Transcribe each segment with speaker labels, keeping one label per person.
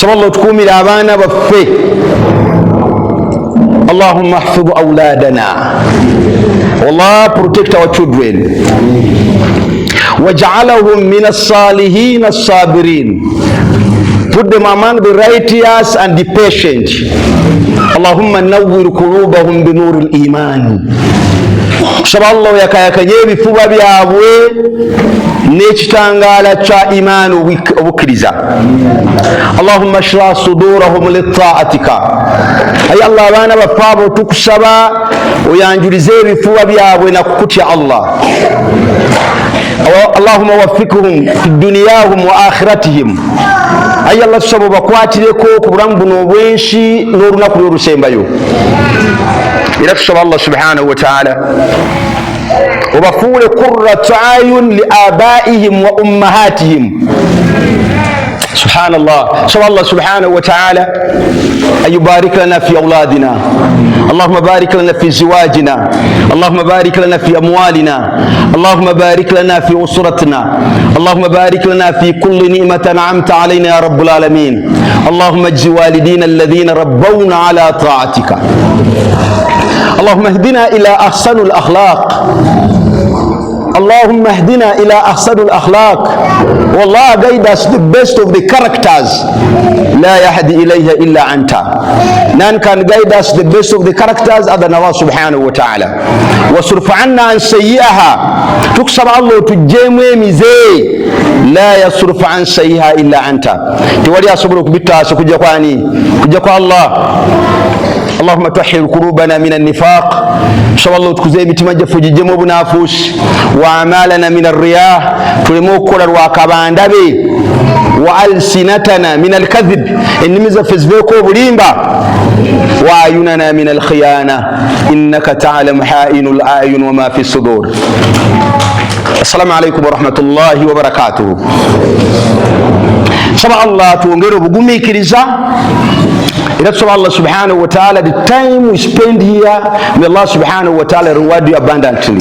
Speaker 1: saballo tukumira abaana baffe. Allahumma ahfidh awladana, Allah protect our children, waj'alahum min as-salihin as-sabirin, put them among the righteous and the patient. Allahumma nawwir qulubahum bi nuril iman, kusaba Allah yakayakanye ebifuba byabwe n'ekitangaala kya imaani obukkiriza. Allahumma shrah sudurahum litaatika, ayi Allah abaana baffe abo tukusaba oyanjulize ebifuba byabwe nakukutya Allah. Allahumma waffikhum fi dunyahum wa akhiratihim, ayi Allah tusaba obakwatireko ku bulamu buno obwensi n'olunaku lw'olusembayo. Era tusaba Allah subhanahu wa ta'ala وبفول قرة عين لآبائهم وأمهاتهم. سبحان الله. سبحان الله سبحانه وتعالى أن يبارك لنا في أولادنا. اللهم بارك لنا في زواجنا، اللهم بارك لنا في أموالنا، اللهم بارك لنا في أسرتنا، اللهم بارك لنا في كل نعمة أنعمت علينا يا رب العالمين. اللهم اجز والدينا الذين ربونا على طاعتك. اللهم اهدنا إلى أحسن الأخلاق، اللهم اهدنا إلى أحسن الأخلاق. والله guide us the best of the characters. لا يهدي إليها إلا أنت. None can guide us the best of the characters other than Allah subhanahu wa ta'ala. واصرف عنا عن سيئها. تكسب الله تجمع مزي. لا يصرف عن سيئها إلا أنت. تولي أصبرك بالتاسو كجاكواني كجاكو الله. اللهم طهر قلوبنا من النفاق. شاء الله تكوزي بتمجد فججمو بنافوس وأعمالنا من الرياء تلمو كل الواقبان دبي وألسنتنا من الكذب إنمز فزبيكو بليمبا وأعيننا من الخيانة إنك تعلم حائن الأعين وما في الصدور. السلام عليكم ورحمة الله وبركاته. شاء الله تونغيرو بقومي كريزا. That's why Allah subhanahu wa ta'ala, the time we spend here, may Allah subhanahu wa ta'ala reward you abundantly.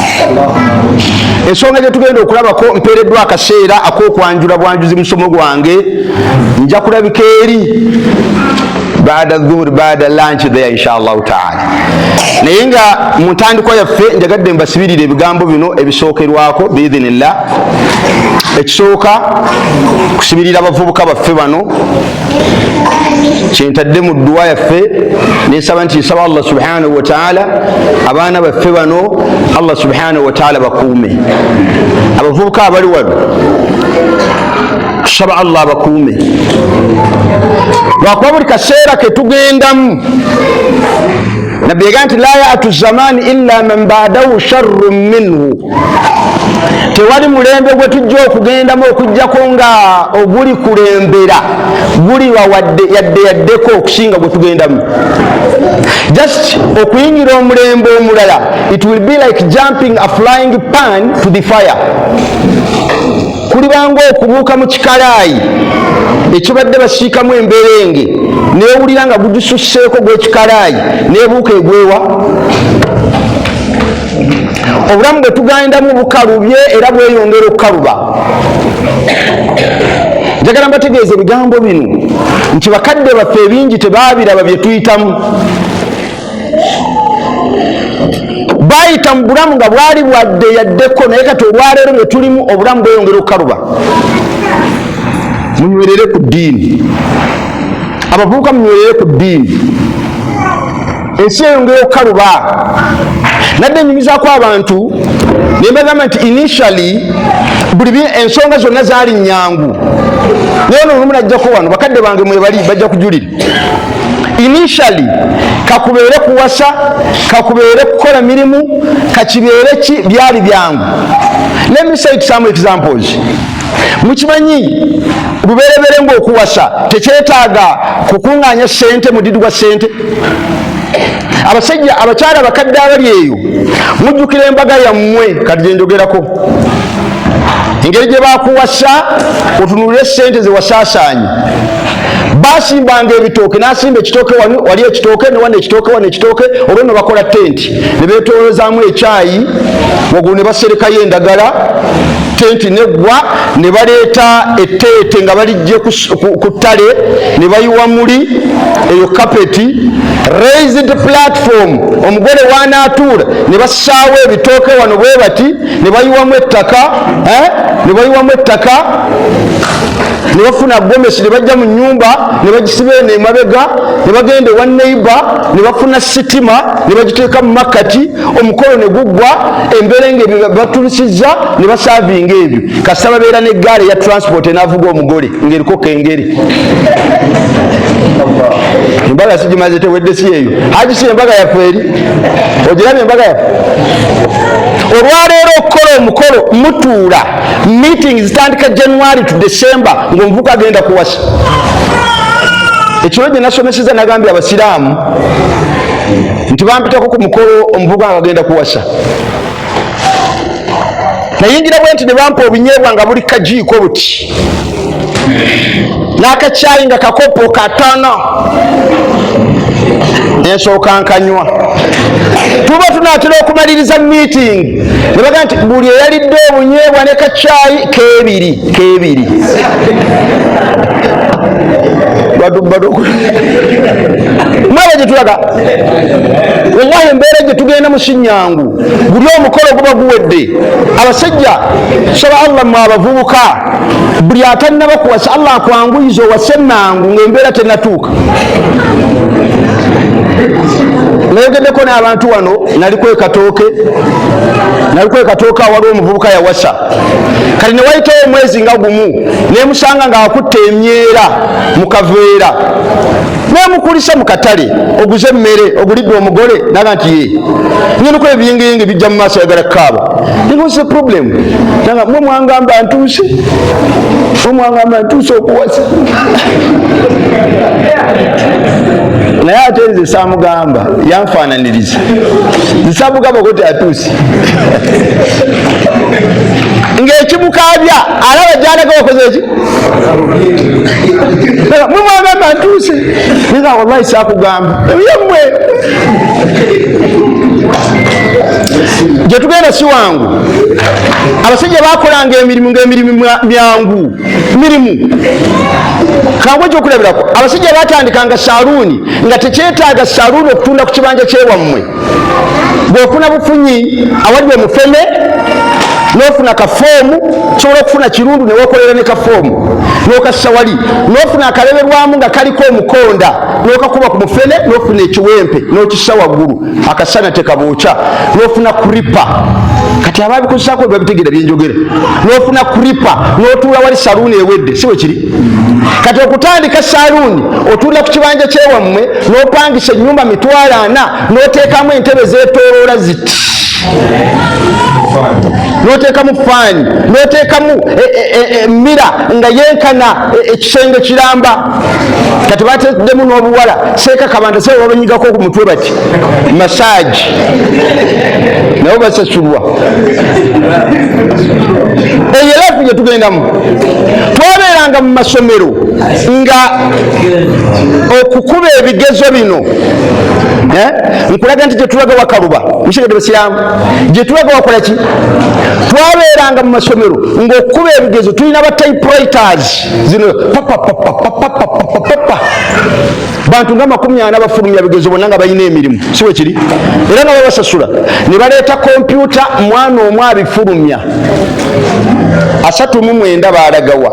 Speaker 1: Ensonga gye tugenda okulabako mpeereddwa akaseera ak'okwanjula bwanjuzi musomo gwange, nja kulabika eri baada dhuhuri baada lunch there inshallah ta'ala. Naye nga mu ntandikwa yaffe njagadde mbasibirire ebigambo bino ebisookerwako biidhinillah. Ekisooka kusibirira abavubuka baffe bano kyentadde mu dduwa yaffe nesaba nti nsaba Allah subhanahu wa ta'ala abaana baffe bano Allah subhanahu wa ta'ala bakuume. Abavubuka abali wano tusaba Allah bakuume, lwakuba buli kaseera ketugendamu nabbi yagamba nti la ya'tu zamani illa man ba'dahu sharrun minhu. Tewali mulembe gwe tujja okugendamu okujjako nga oguli kulembera guli wawadde yaddeko okusinga gwe tugendamu. Just okuyingira omulembe omulala, it will be like jumping a flying pan to the fire. Kulibanga okubuuka mu kikalaayi ekibadde basiikamu emberenge neewulira nga gugisusseeko gw'ekikalaayi neebuuka egwewa. Obulamu bwe tugendamu bukalubye era bweyongera okukaluba. Njagala mbategeeza ebigambo bino nti bakadde baffe ebingi tebaabiraba bye tuyitamu. Bayita mu bulamu nga bwali bwadde yaddeko, naye kati olwaleero bwe tulimu obulamu bweyongera okukaluba. Munywerere ku ddiini, abavubuka munywerere ku ddiini. Ensi eyongera okukaluba. Nadde nyumizaako abantu ne mbagamba nti initially buli ensonga zonna zaali nnyangu, naye ono olumu najjako wano bakadde bange mwebali bajja kujulira. Initially kakubeere kuwasa, kakubeere kukola mirimu, kakibeere ki byali byangu. Let me say some examples. Mukimanyi lubereberye ng'okuwasa tekyetaaga kukuŋŋaanya ssente mu ddidu gwa ssente. Abasajja abakyala abakadde abali eyo mujjukira embaga yammwe kati gye njogerako, engeri gye bakuwasa otunulire ssente ze wasaasaanye. Basimbanga ebitooke, n'asimba ekitooke wali ekitooke ne wano ekitooke wano ekitooke, olwo no bakola tenti ne beetoolozaamu ekyayi waggulu ne baserekayo endagala tenti negwa ne baleeta etteete nga balijje ku ttale ne bayiwa muli eyo kapeti raised platform omugole wanaatuula ne bassaawo ebitooke wano bwe bati ne bayiwamu ettaka ne bafuna gomesi ne bajja mu nnyumba ne bagisiba eno emabega ne bagenda ewa neiba ne bafuna sitima ne bagiteeka mu makati omukolo ne guggwa embeera ng'ebyo batulisizza ne basaavinga ebyo kasita babeera n'eggaali ya transport enaavuga omugole ng'eriko kengeri embaga sigimaze tewedde si eyo hagisi embaga yaffe eri ogirabye embaga yaffe olwaleero okukola omukolo mutuula meeting zitandika January to December ng'omuvuka agenda kuwasa ekiro gye nasomeseza nagambye abasiraamu nti bampitako ku mukolo omuvuka agenda kuwasa nayingira bwe nti ne bampa obunyeebwa nga buli kajiiko buti n'akacyayi nga kakopo katono ensooka nkanywa tuba tunaatera okumaliriza meeting ne baga nti buli eyalidde obunyeebwa ne kacyayi keebiri mwaba gye tulaga wallahi embeera gye tugenda mu Sinyangu buli omukolo guba guwedde abasajja saba Allah mu abavubuka buli atannaba kuwasa Allah akwanguyiza owase mangu ng'embeera tennatuuka nayogeddeko n'abantu wano naliko ekatooke awali omuvubuka yawasa kati ne wayitawo omwezi nga gumu nemusanga ng'akutte emyera mu kaveera nemukulisa mu katale oguze emmere ogulidde omugole naga nti ye nyenuko ebiyingiyingi bijja mu maaso ayagala kaaba nigose problem naga mwe mwangamba ntuuse okuwasa naye ate nze saamugamba yanfaananiriza nsamugamba koti atuuse ng'ekimukabya alaba gyalaga wakoze eki mumwagamba ntuuse niga wallahi saakugamba yemmwe gye tugenda si wangu abasajja bakolanga emirimu ng'emirimu myangu mirimu kangwe ekyokulabirako abasajja batandikanga saluuni nga tekyetaaga saluuni okutunda ku kibanja kyewammwe bw'ofuna bufunyi awali omufene n'ofuna kafoomu kisobola okufuna kirundu ne weekolera ne kafoomu n'okassa wali n'ofuna akaleberwamu nga kaliko omukonda n'okakuba ku mufene n'ofuna ekiwempe n'okissa waggulu akasana tekabookya n'ofuna kuripa kati ababikozesaako babitegeera byenjogera n'ofuna kuripa n'otuula wali saluuni ewedde si bwe kiri kati okutandika saluuni otuula ku kibanja kyewammwe n'opangisa ennyumba 40 n'oteekamu entebe zeetooloola ziti n'oteekamu faani n'oteekamu mira nga yenkana ekisenge kiramba kati bateddemu n'obuwala seeka kabanda sebe babanyigako ku mutwe bati masaagi nabo basasulwa eyo lafu gye tugendamu twabeeranga mu masomero nga okukuba ebigezo bino nkulaga nti gye tulaga wakaluba mushegedde basiraamu gye tulaga wakola ki twabeeranga mu masomero ng'okukuba ebigezo tulina ba typewriters zino bantu nga 40 bafulumya bigezo bonna nga balina emirimu si bwe kiri era nga babasasula ne baleeta kompyuta mwana omu abifulumya 39 baalagawa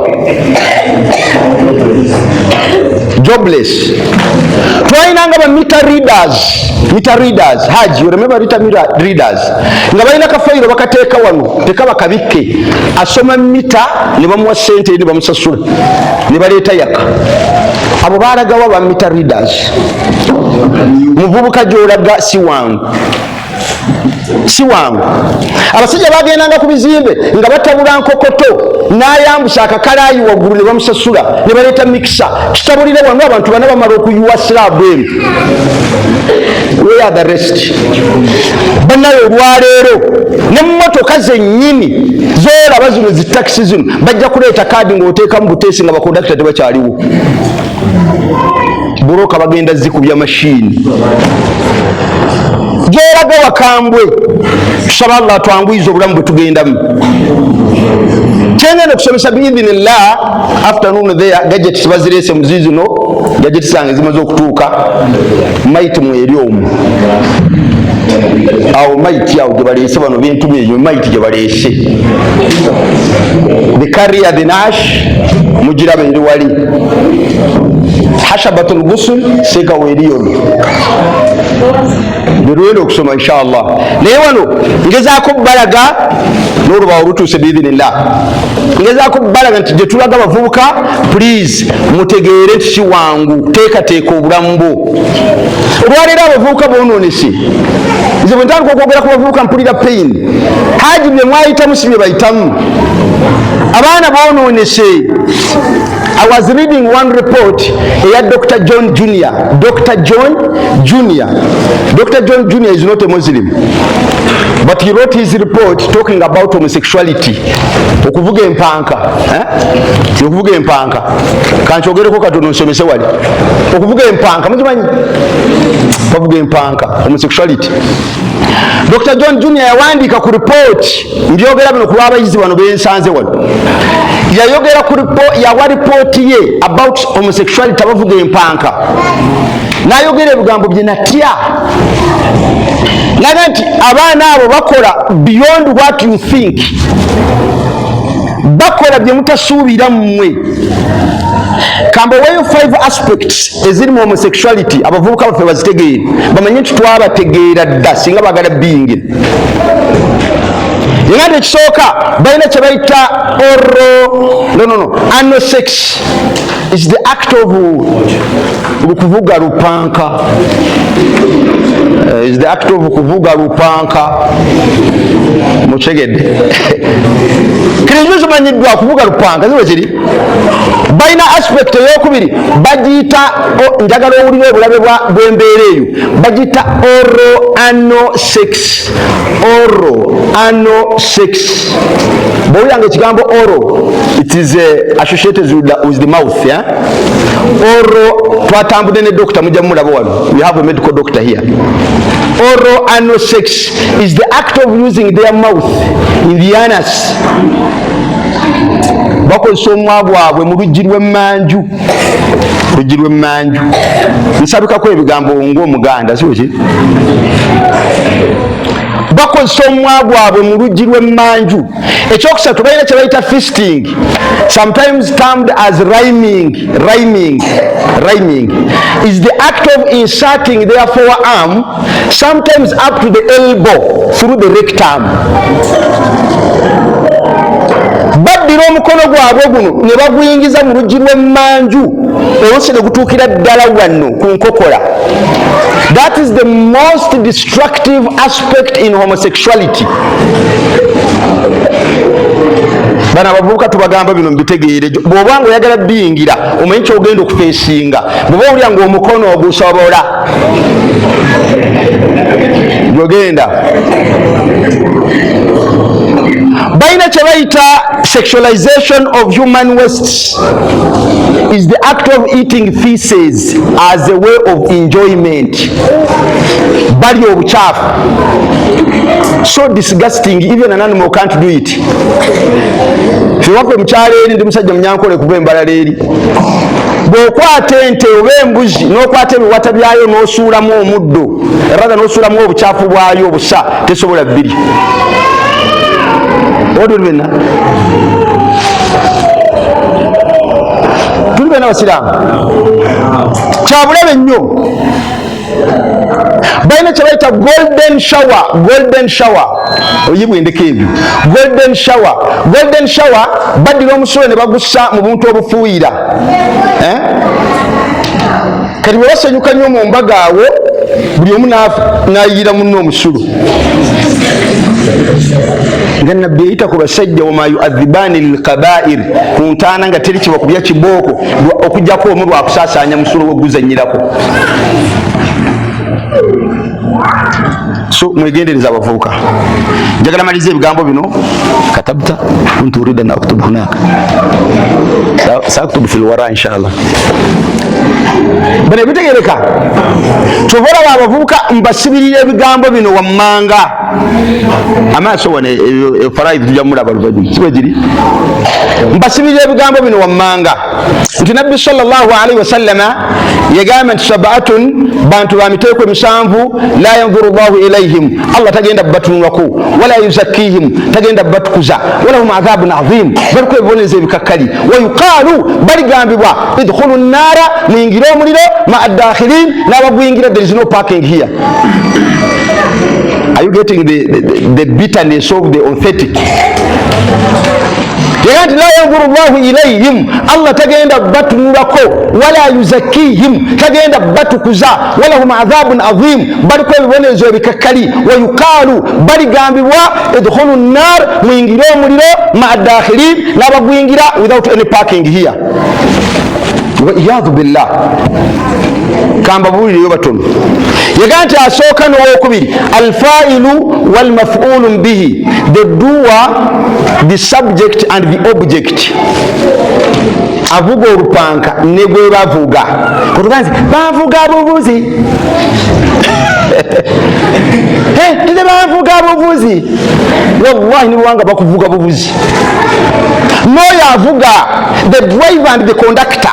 Speaker 1: jobless. Twalinanga ba meter readers haji you remember meter readers nga balina kafayiro bakateeka wano tekaba kabikke asoma mita ne bamuwa sente ne bamusasula ne baleeta yaka abo balagawa ba meter readers muvubuka gyolaga si wangu abasajja bagendanga ku bizimbe nga batabula nkokoto n'ayambusa akakalaayi waggulu ne bamusasula ne baleeta mikisa kitabulire wano abantu bana bamala okuyuwa silaabu eri where are the rest bannayo olwaleero ne mmotoka zennyini zoolaba zino zitakisi zino bajja kuleeta kaadi ng'oteekamu buteesi nga bakondakita tebakyaliwo balyoka bagenda zikubya mashini gyeraga wakambwe. Tusaba Allah twanguyiza obulamu bwe tugendamu. Kyengenda okusomesa biidhinillah afternoon there gadgets bazirese muzizi no gadgets zange zimaze okutuuka maiti mweri omu awo maiti awo gyebalese bano bintu byeyo maiti gyebalese the carrier the nash mugirabe eri wali hashabatul ghusl seka weriyo birwendo okusoma inshallah. Naye wano ngezaako balaga n'olubaawo lutuuse biidhinillah ngezaako balaga nti gye tulaga abavubuka please mutegeere nti kiwangu teekateeka obulamu bwo. Olwaleero abavubuka bonoonese nze bwe ntandika okwogera ku bavubuka mpulira pain. Haji bye mwayitamu si bye bayitamu. Abaana bonoonese. I was reading one report eya Dr. John Jr. Dr. John Jr. Dr. John Jr. is not a Muslim, but he wrote his report talking about homosexuality. Okuvuga empanka, okuvuga empanka. Kanchogereko katono nsomese wali. Okuvuga empanka, muzimanyi? Okuvuga empanka, homosexuality. Dr. John Jr. yawandiika ku report mbyogera bino ku lw'abayizi bano bensanze wano. Yayogera ku yawa report ye about homosexuality abavuga empanka. Nayogera ebigambo bye natya. Naga nti abaana abo bakola beyond what you think. Bakola bye mutasuubira mmwe. Kambaweyo 5 aspects eziri mu homosexuality abavubuka baffe bazitegeere bamanye nti twabategeera dda singa bagala bingi. Yengade ekisooka balina kye bayita anal sex is the act of kuvuga lupanka. Is the act of kuvuga lupanka. Muchegedde kirinzo kimanyiddwa kuvuga lupanka ziwe kiri. Balina aspect ey'okubiri bagiyita njagala owulire obulabe bw'embeera eyo bagiyita anal sex. Anal sex. Bw'owuliranga ekigambo oral it is associated with the mouth. Oral twatambudde ne doctor mujja mulaba wano. We have a medical doctor here. Oral anal sex is the act of using their mouth in the anus. Bakozesa omumwa gwabwe mu luggi lw'emmanju. Luggi lw'emmanju. Nsabikako ebigambo ng'Omuganda si bwe bakozesa omumwa gwabwe mu luggi lw'emmanju. Ekyokusatu balina kye bayita fisting, sometimes termed as rhyming. Rhyming is the act of inserting their forearm, sometimes up to the elbow, through the rectum. Baddira omukono gwabwe guno ne baguyingiza mu luggi lw'emmanju oluusi ne gutuukira ddala wano ku nkokola. That is the most destructive aspect in homosexuality. Bana abavubuka tubagamba bino mbitegeere. Bw'oba ng'oyagala biyingira omanyi ky'ogenda okufeesinga. Bw'oba owulira ng'omukono ogusobola gy'ogenda. Balina kye bayita sexualization of human wastes is the act of eating feces as a way of enjoyment. Balya obucaafu. So disgusting, even an animal can't do it. Fiwaffe mukyalo eri ndi musajja munyankole kuva embalala eri. Bw'okwata ente oba embuzi n'okwata ebiwata byayo n'osuulamu omuddo rather n'osuulamu obucaafu bwayo obusa tesobola bbiri. Odulibena tulibena basiraamu kyabulabe nnyo. Balina kye bayita golden shower. Oyibwendeko ebyo golden shower baddira omusulo ne bagussa mu buntu obufuuyira. Kati bwe basanyuka nnyo mu mbaga awo buli omu n'ayiira munno omusulo. Nga nabbi yayita ku basajja wama yuadhibani lilkabair ku ntaana nga teri kibakubya kibooko okujjako omu lwakusaasaanya musulo weguzanyirako. So mwegendereza abavubuka. Njagala maliza ebigambo bino katabta kuntu urida na aktubu hunaka saaktubu fil wara inshallah. bane bitegereka tuvola abavubuka mbasibirira ebigambo bino wammanga amaaso wane faraidi tujja mulaba luvanyuma sibe giri mbasibirira ebigambo bino wammanga nti nabbi sallallahu alaihi wasallama yagamba nti sabatun bantu bamiteeko emisanvu la yanzuru llahu ilaihim allah tagenda batunulako wala yuzakkihim tagenda batukuza walahum adhabun adhim baliko ebibonezo ebikakkali wayuqaalu baligambibwa idkhulu nnara muyingire omuliro ma addakhilin n'abaguyingira there is no parking here. Are you getting the bitterness of the authentic? Yagati la yanzuru llahu ilayhim allah tagenda batunulako wala yuzakkihim tagenda batukuza walahum adhabun adhim baliko ebibonezo ebikakkali wayuqaalu baligambibwa idkhulu nnar muyingire omuliro ma addakhilin n'abaguyingira without any parking here. Wa'iyadhu billah kamba buliyo batono yaganti asooka n'owokubiri alfailu walmaf'ulun bihi the doer the subject and the object avuga olupanka ne gwe bavuga kutuganzi bavuga buvuzi nze bavuga buvuzi wallahi ni wanga bakuvuga buvuzi n'oyo avuga the driver and the conductor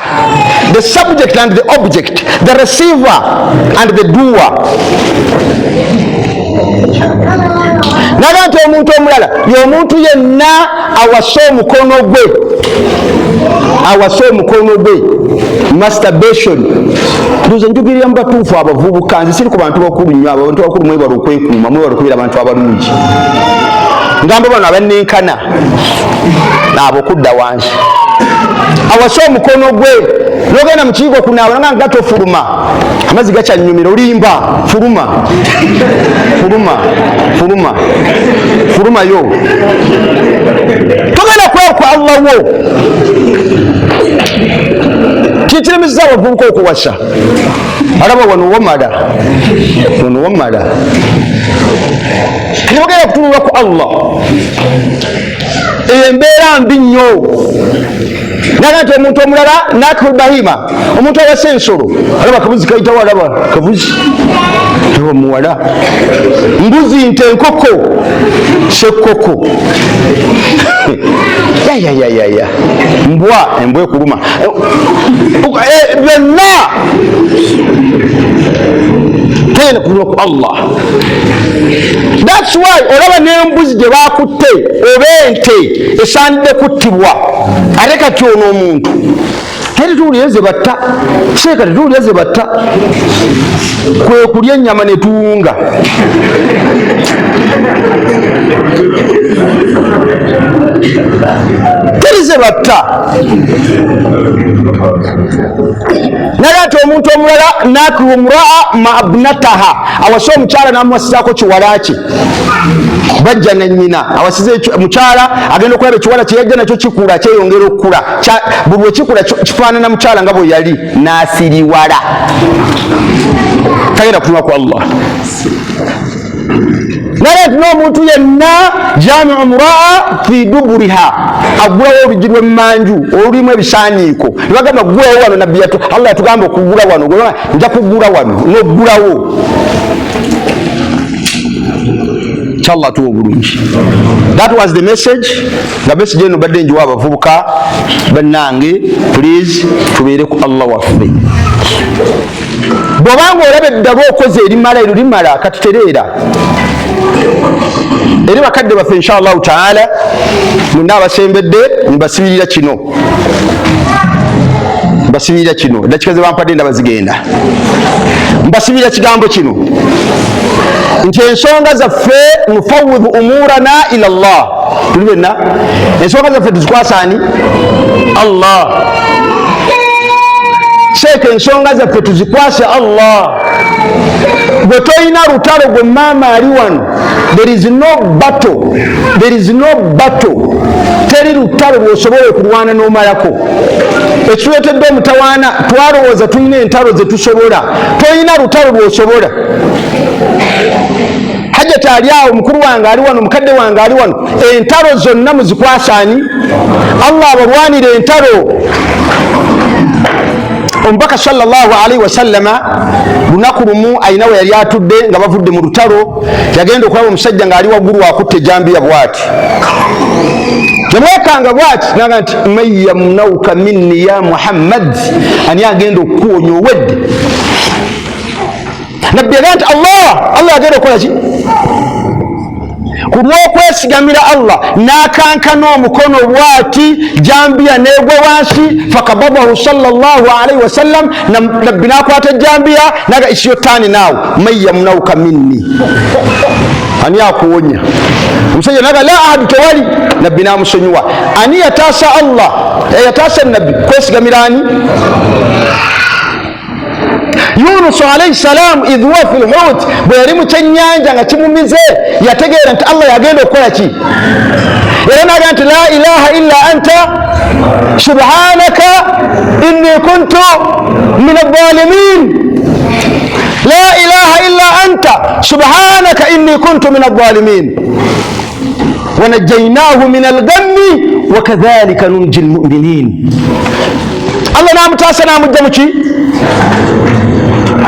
Speaker 1: the subject and the object the receiver and the doer. Naga nti omuntu omulala y'omuntu yenna awasa omukono gwe masturbation. Nduze njugirira mu batuufu abavubuka nze siri ku bantu bakulu nnyo abantu bakulu mwebala okwekuuma mwebala okubeera abantu abalungi ngamba bano abannenkana n'abokudda wansi awasa omukono gwe nogenda mu kiyigo kunaaba nanga gatofuluma amazzi gakyanyumira olimba fuluma yo togenda kweba kwa allah wo kitiremiza abavubuka okuwasa alaba wano wamala tibagenda kutunulwa ku allah embeera mbi nnyo. Naga nti omuntu omulala nakibu bahima omuntu awasa ensolo alaba akabuzi kayitawo alaba kabuzi ewa muwala mbuzi nte enkoko sekkoko yayayayaya embwa ekuluma byonna tena kulwa ku allah. That's why olaba n'embuzi gye bakutte oba ente esaanidde kuttibwa ate kati ono omuntu ate tuwulire ze batta seeka tetuwulire ze batta kwe kulya ennyama ne tuwunga teri ze batta. Naye ate omuntu omulala nakiwa omraa mabnataha awasa omukyala n'amuwasizaako kiwala kye bajja ne nnyina awasize mukyala agenda okulaba ekiwala kye yajja nakyo kikula kyeyongera okukula buli wekikula kifaanana mukyala nga bwe yali n'asiriwala tagenda kutunula ku allah. Naye n'omuntu yenna jamiu mraa fi duburiha agulawo oluggi lw'emmanju olulimu ebisaanyiiko nebagamba gulawo wano nabbi allah yatugamba okugula wano nja kugula wano n'oggulawo inshallah tuwa obulungi. That was the message. Nga message eno badde njiwa abavubuka bannange please tubeere ku allah waffe. Bw'obanga olaba eddaba okoze erimala eryo limala katutereera eri bakadde baffe inshallah taala mwenna abasembedde mbasibirira kino eddakiika ze bampadde ndaba zigenda mbasibirira kigambo kino nti ensonga zaffe nufawidhu umurana ila allah. Tuli benna ensonga zaffe tuzikwasaani allah. Seeka ensonga zaffe tuzikwase allah. Bwe toyina lutalo gwe maama ali wano there is no battle teri lutalo lwosobola okulwana n'omalako. Ekiretedde omutawaana twalowooza tulina entalo ze tusobola, toyina lutalo lwosobola. Hajjati ali awo, mukulu wange ali wano, mukadde wange ali wano, entalo zonna muzikwasaani allah abalwanira entalo. omubaka sallallahu alaihi wasallama lunaku lumu ayina we yali atudde nga bavudde mu lutalo, yagenda okulaba omusajja ng'ali waggulu akutte ejambiya bw'ati, yamwekanga bw'ati naga nti man yamnauka minni ya Muhammad, ani agenda okukuwonya owedde. Nabbi yagaa nti Allah agenda okukola ki? Ku lw'okwesigamira Allah n'akankana omukono bw'ati, jambiya n'egwa wansi, fakabadahu sallallahu alaihi wasallam, nabbi n'akwata jambiya naga it's your turn now, man yamnauka minni, ani akuwonya? Omusajja naga la ahadu, tewali. Nabbi n'amusonyiwa. Ani yataasa Allah, yataasa nabbi kwesigamira ani? Yunus alayhi salam idh huwa fil hut, bwe yali mu kyennyanja nga kimumize, yategeera nti Allah yagenda okukola ki? Era naga nti la ilaha illa anta subhanaka inni kuntu min adh-dhalimin, la ilaha illa anta subhanaka inni kuntu min adh-dhalimin wa najjaynahu min al-ghammi wa kadhalika nunji al-mu'minin. Allah namutaasa namujja muki?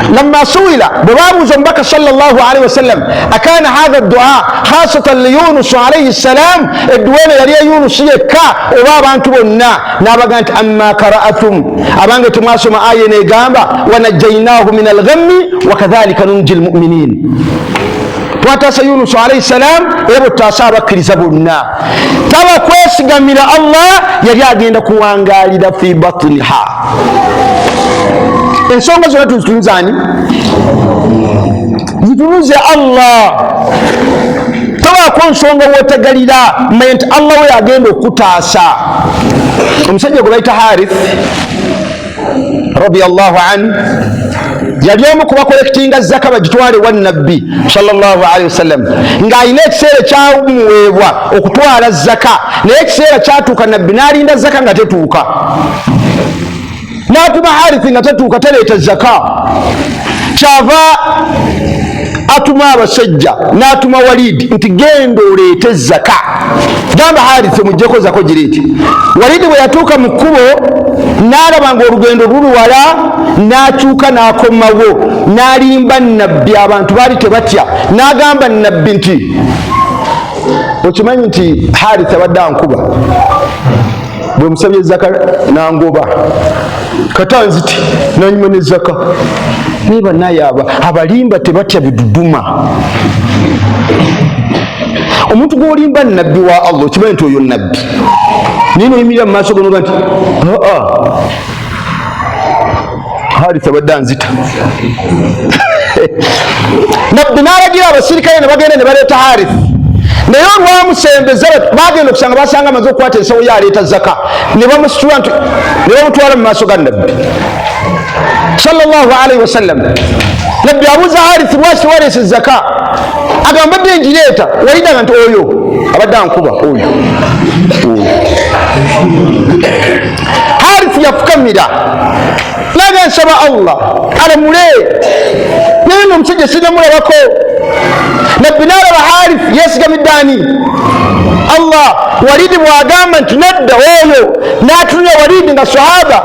Speaker 1: لما سئل بباب زنبك صلى الله عليه وسلم أكان هذا الدعاء خاصة ليونس عليه السلام، الدوين يريا يونس يكا وبابا أنتبنا نابا أنت أما قرأتم أبانك تماسوا آية نيقامة ونجيناه من الغم وكذلك ننجي المؤمنين. واتاسا يونس عليه السلام يبو تاسابا كريزابونا تابا كويس من الله يريا جينا كوانغالي في بطنها. Ensonga zonna tuzitunuza ani? Zitunuze Allah. Tabaako nsonga wootegalira manya nti Allah we agenda okutaasa. Omusajja gwe bayita Harith radiyallahu anhu yali omu ku bakolekitinga zaka bagitwale wa nabbi sallallahu alaihi wasallam, ng'alina ekiseera kyamuweebwa okutwala zaka, naye ekiseera kyatuuka nabbi n'alinda zaka nga tetuuka. N'atuma Harithi nga tetuuka teleeta zaka, kyava atuma abasajja n'atuma Walidi nti genda oleete zaka, gamba Harithi mujjeko zako gireete. Walidi bwe yatuuka mu kkubo n'alaba ng'olugendo luluwala, n'akyuka n'akomawo n'alimba nabbi, abantu baali tebatya, n'agamba nabbi nti okimanyi nti Harithi abadde ankuba, bwe musabye zaka nangoba, katanziti nanyuma ne zaka. Niba naye abalimba tebatya biduduma. Omuntu gw'olimba nabbi wa Allah okimanyi nti oyo nabbi. Nino yimirira mu maaso gonoga nti Harithi abadde anzita. Nabbi n'alagira abasirikale ne bagenda ne baleeta Harithi, naye olwamusembeza bagenda okusanga basanga amaze okukwata ensawo ye aleeta zaka, ne bamusitula nti ne bamutwala mu maaso ga nabbi sallallahu alaihi wasallam. Nabbi abuuza Harithi lwaki waleese zaka, agamba badde ngireeta. Walidaga nti oyo abadde ankuba oyo. Harithi yafukamira naga nsaba Allah alamule, naye n'omusajja sinamulabako. Nabbi n'alaba Harithi yeesigamidde ani? Allah. Walidi bw'agamba nti nadda oyo, n'atunula Walidi nga sahaba,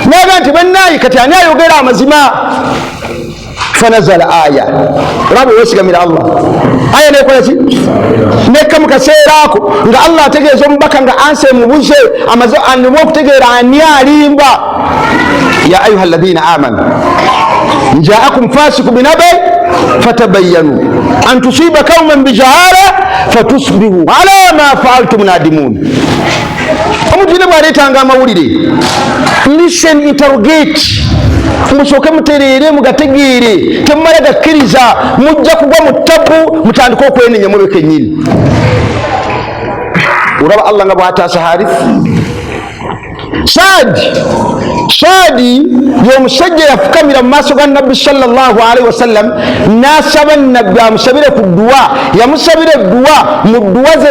Speaker 1: naga nti bannaayi kati ani ayogera amazima? Fanazala aya, rabu weesigamira Allah. Aya nekola ki? Nekka mu kaseera ako nga Allah ategeeza omubaka nga anse mubuze amaze anema okutegeera ani alimba. Ya ayuha alladhina amanu njaakum fasiku binabai fatabayyanu an tusiba qauman bijahala fatusbihu ala ma fa'altum nadimun. Omuntu ne bw'aleetanga amawulire, listen, interrogate, musooke mutereere mugategeere, temumala gakkiriza, mujja kugwa mu ttabu mutandike okwenenya mube kennyini. Olaba Allah nga bw'ataasa Harithi. Saadi y'omusajja yafukamira mu maaso ga nabbi sallallahu alaihi wasallam n'asaba nabbi amusabire ku dduwa. Yamusabira edduwa, mu dduwa ze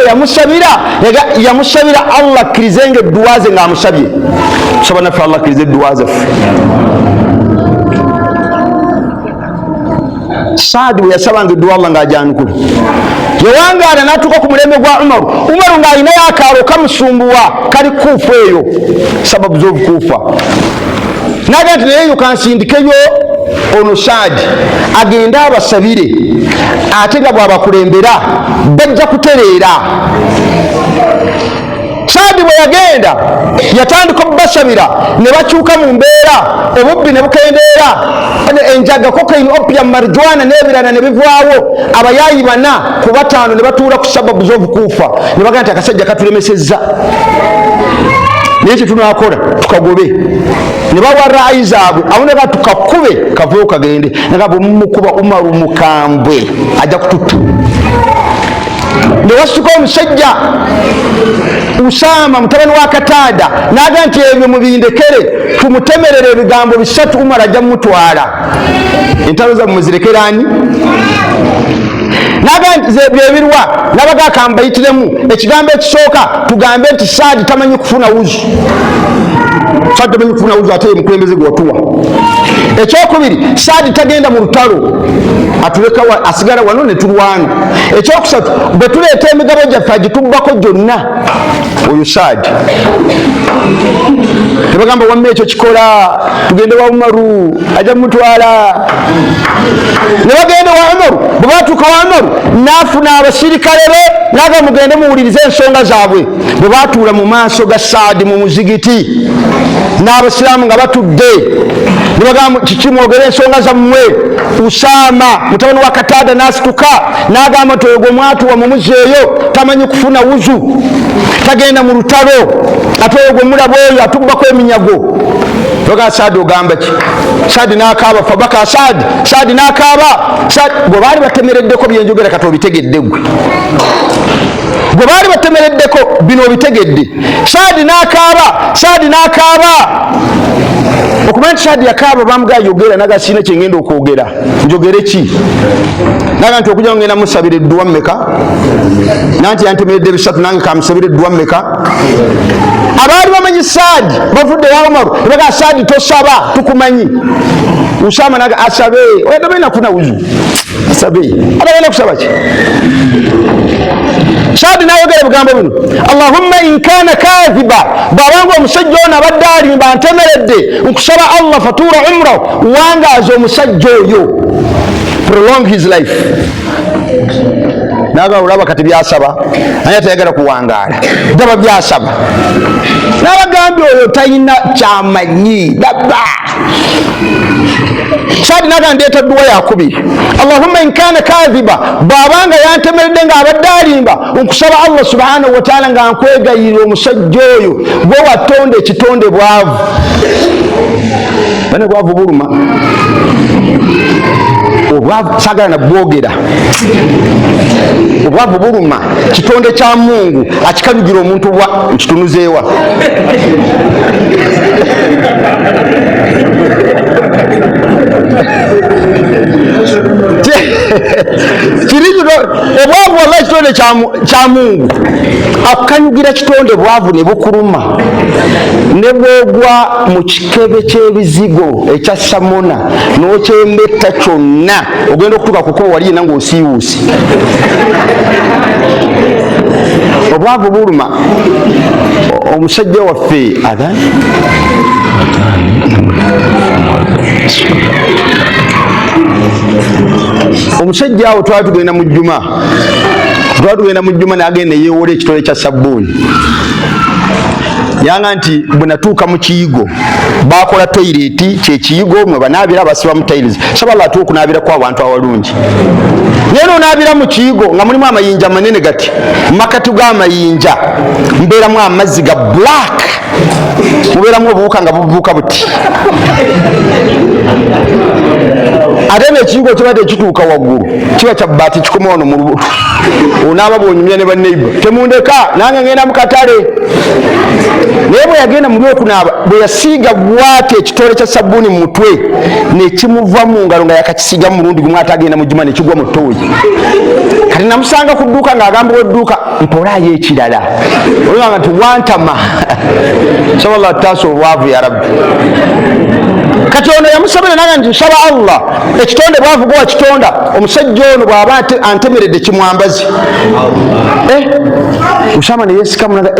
Speaker 1: yamusabira Allah akkirizenga edduwa ze ng'amusabye. Tusaba naffe Allah akkirize edduwa zaffe. Saadi bwe yasabanga edduwa Allah ng'ajanukula, yawangaala n'atuuka ku mulembe gwa Umaru ng'alinayo akaalo kamusumbuwa kali kuufu eyo, sababu z'obukuufa. nagati naye yukansindikeyo ono Saadi agenda abasabire ate nga bw'abakulembera bajja kutereera. Saadi bwe yagenda yatandika obbasabira ne bakyuka mu mbeera, obubbi ne bukendeera, enjaga kokaini, opium, marijuana n'ebirala ne bivaawo. Abayaayi 4 ku 5 ne batuula ku sababu z'obukuufa ne bagamba nti akasajja katulemesezza, naye kye tunaakola tukagobe. Ne bawa raayi zaabwe awo ne batukakube kaveewo kagende. Naga bwe mumukuba Umaru mukambwe ajja kututta. Ne wasituka omusajja Usama mutabani wa Kataada naga nti ebyo mubindekere tumutemerere ebigambo 3 Umar ajja mutwala. Entalo za muzirekerani naga nti byebirwa nabaga kambayitiremu ekigambo ekisooka tugambe nti Saadi tamanyi kufuna wuzu. Saadi tamanyi kufuna wuzu ate mukulembeze gwatuwa. Ekyokubiri, Saadi tagenda mu lutalo atuleka asigala wano ne tulwana. Ekyokusatu, bwe tuleeta emigabo gyaffe agitubbako gyonna oyo Saadi. Tebagamba wamma ekyo kikola tugende wa Umaru ajja mutwala. Ne bagenda wa Umaru, bwe batuuka wa Umaru n'afuna abasirikale be naga mugende muwulirize ensonga zaabwe. Bwe batuula mu maaso ga Saadi mu muzigiti n'abasiraamu nga batudde ne bagamba kiki mwogere ensonga zammwe. Usama mutabani wa Kataada n'asituka n'agamba nti oyo gwe mwatuwa mu muzzi eyo tamanyi kufuna wuzu, tagenda mu lutalo, ate oyo gwe mulaba oyo atubbako eminyago. Toga Saadi ogamba ki? Saadi n'akaaba fabaka Saadi n'akaaba. Bwe baali batemereddeko byenjogera kati obitegedde gwe. Bwe baali batemereddeko bino obitegedde. Saadi n'akaaba. Okumanya nti Saadi yakaaba bamugaa yogera naga sina kyengenda okwogera. Njogere ki? Naga nti okujja ngenda musabira edduwa mmeka? Nanti yantemeredde 3 nange kamusabira edduwa mmeka? Abaali bamanyi Saadi bavudde wa Umaru ne baga Saadi tosaba tukumanyi. Usama naga asabe oyo tabena kufuna wuzu. Asabe atabena kusaba ki? Saadi n'ayogera ebigambo bino, Allahumma in kana kadhiba, bw'abanga omusajja ono abadde alimba ntemeredde nkusaba Allah fatuura umra wangaaza omusajja oyo, prolong his life. Naga olaba kati byasaba naye tayagala kuwangaala daba byasaba. N'abagambye oyo talina kyamanyi daba. Saadi naga ndeeta dduwa yakubiri, Allahumma in kana kadhiba, bw'abanga yantemeredde ng'abadde alimba nkusaba Allah subhanahu wa ta'ala nga nkwegayirira omusajja oyo gwe watonda ekitonde bwavu. Bane bwavu buluma. Obwavu sagala na bwogera. Obwavu buluma. Kitonde kya Mungu akikalugira omuntu bwa nkitunuzeewa. Kirijuno obwavu wallahi kitonde kya Mungu akukanyugira kitonde bwavu ne bukuluma ne bwogwa mu kikebe ky'ebizigo ekya Samona n'okyembetta kyonna ogenda okutuuka kuko wali yena ng'osiiwuusi. Obwavu buluma. Omusajja waffe agani omusajja awo twali tugenda mu Jjuma n'agenda yeewola ekitole kya sabbuuni. Yanga nti bwe natuuka mu kiyigo bakola toyireti kyekiyigo mwe banaabira basiba mu tiles sabala atuuka okunaabirako abantu awalungi. Naye n'onaabira mu kiyigo nga mulimu amayinja manene gati makati g'amayinja mbeeramu amazzi ga black, mubeeramu obuwuka nga bubuuka buti. Ate n'ekiyigo kiba tekituuka waggulu, kiba kya bbaati kikoma wano mu lubuto. Onaaba bw'onyumya ne banneiba temundeka nange ngenda mu katale. Naye bwe yagenda mu lwokunaaba bwe yasiiga bw'ati ekitole kya sabbuuni mu mutwe ne kimuva mu ngalo nga yakakisiiga mu mulundi gumu ate agenda mu Jjuma ne kigwa mu ttooyi. Kati namusanga ku dduuka ng'agamba w'edduuka mpolaayo ekirala. Olwanga nti wantama. Sallallahu taasa obwavu ya Rabbi. kati ono yamusabira naga nti nsaba Allah ekitonde bwavuga wa kitonda omusajja ono bw'aba antemeredde kimwambazi Usama ne yesikamu naga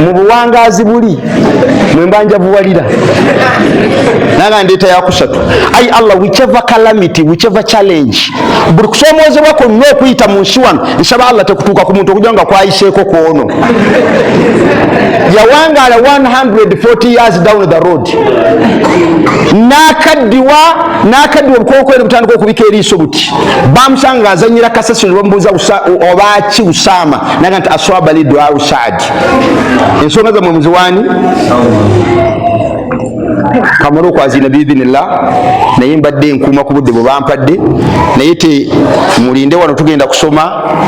Speaker 1: mu buwangazi buli mwe mbanja buwalira naga ndeeta yakusatu ai Allah whichever calamity whichever challenge buli kusomoozebwa kwonna okuyita mu nsi wano nsaba Allah tekutuuka ku muntu okugira nga kwayiseeko kwono yawangaala 140 years down the road nakaddiwa obukookere butandika okubika eriiso buti bamusanga ng'azanyira kasasi ne bamubuuza obaaki Usama naga nti aswaba li duaa Saadi ensonga zammwe muziwaani kamala okwazina biidhinillah naye mbadde nkuuma ku budde bwe bampadde naye te mulinde wano tugenda kusoma